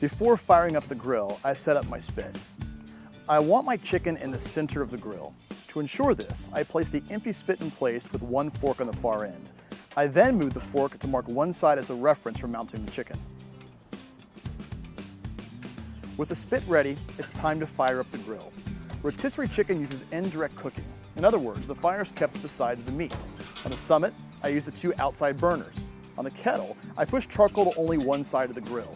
Before firing up the grill, I set up my spit. I want my chicken in the center of the grill. To ensure this, I place the empty spit in place with one fork on the far end. I then move the fork to mark one side as a reference for mounting the chicken. With the spit ready, it's time to fire up the grill. Rotisserie chicken uses indirect cooking. In other words, the fire is kept to the sides of the meat. On the summit, I use the two outside burners. On the kettle, I push charcoal to only one side of the grill.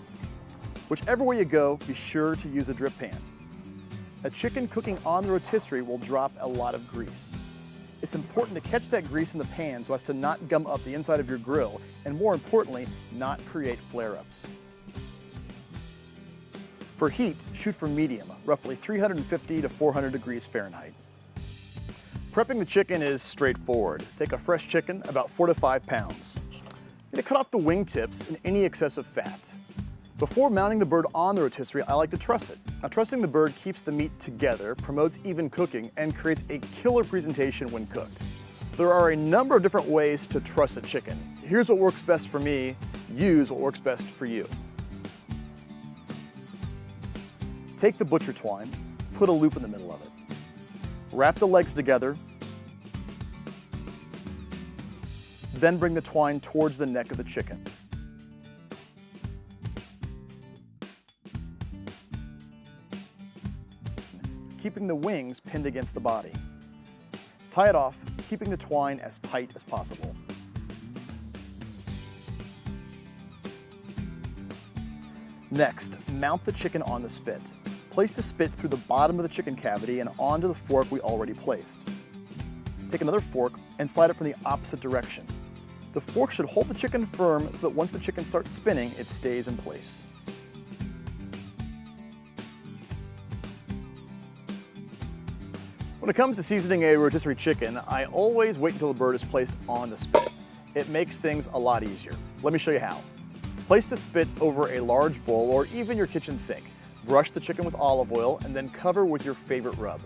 Whichever way you go, be sure to use a drip pan. A chicken cooking on the rotisserie will drop a lot of grease. It's important to catch that grease in the pan so as to not gum up the inside of your grill, and more importantly, not create flare-ups. For heat, shoot for medium, roughly 350 to 400 degrees Fahrenheit. Prepping the chicken is straightforward. Take a fresh chicken, about 4 to 5 pounds. You're gonna cut off the wing tips and any excessive fat. Before mounting the bird on the rotisserie, I like to truss it. Now, trussing the bird keeps the meat together, promotes even cooking, and creates a killer presentation when cooked. There are a number of different ways to truss a chicken. Here's what works best for me. Use what works best for you. Take the butcher twine, put a loop in the middle of it. Wrap the legs together, then bring the twine towards the neck of the chicken. Keeping the wings pinned against the body. Tie it off, keeping the twine as tight as possible. Next, mount the chicken on the spit. Place the spit through the bottom of the chicken cavity and onto the fork we already placed. Take another fork and slide it from the opposite direction. The fork should hold the chicken firm so that once the chicken starts spinning, it stays in place. When it comes to seasoning a rotisserie chicken, I always wait until the bird is placed on the spit. It makes things a lot easier. Let me show you how. Place the spit over a large bowl or even your kitchen sink. Brush the chicken with olive oil and then cover with your favorite rub.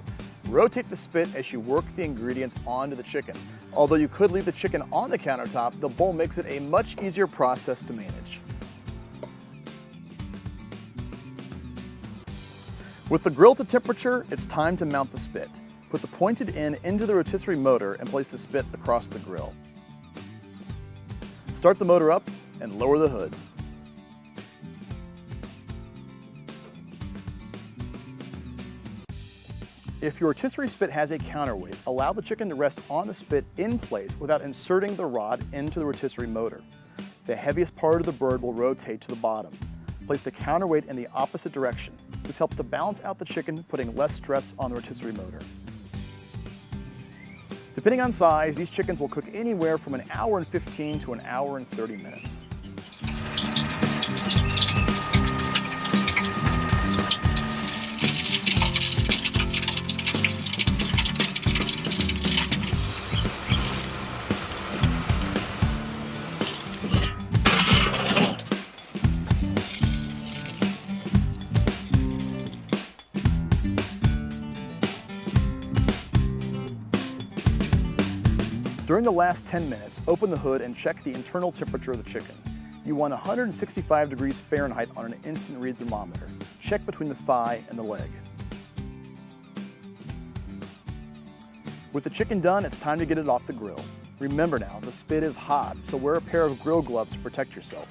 Rotate the spit as you work the ingredients onto the chicken. Although you could leave the chicken on the countertop, the bowl makes it a much easier process to manage. With the grill to temperature, it's time to mount the spit. Put the pointed end into the rotisserie motor and place the spit across the grill. Start the motor up and lower the hood. If your rotisserie spit has a counterweight, allow the chicken to rest on the spit in place without inserting the rod into the rotisserie motor. The heaviest part of the bird will rotate to the bottom. Place the counterweight in the opposite direction. This helps to balance out the chicken, putting less stress on the rotisserie motor. Depending on size, these chickens will cook anywhere from an hour and 15 to an hour and 30 minutes. During the last 10 minutes, open the hood and check the internal temperature of the chicken. You want 165 degrees Fahrenheit on an instant read thermometer. Check between the thigh and the leg. With the chicken done, it's time to get it off the grill. Remember now, the spit is hot, so wear a pair of grill gloves to protect yourself.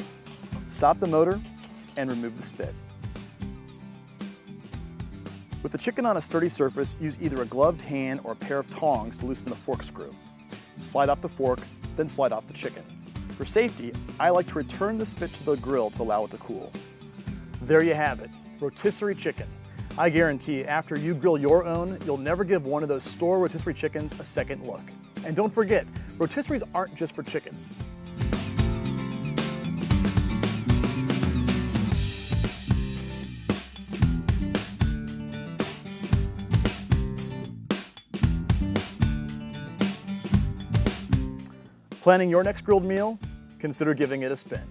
Stop the motor and remove the spit. With the chicken on a sturdy surface, use either a gloved hand or a pair of tongs to loosen the fork screw. Slide off the fork, then slide off the chicken. For safety, I like to return the spit to the grill to allow it to cool. There you have it, rotisserie chicken. I guarantee after you grill your own, you'll never give one of those store rotisserie chickens a second look. And don't forget, rotisseries aren't just for chickens. Planning your next grilled meal? Consider giving it a spin.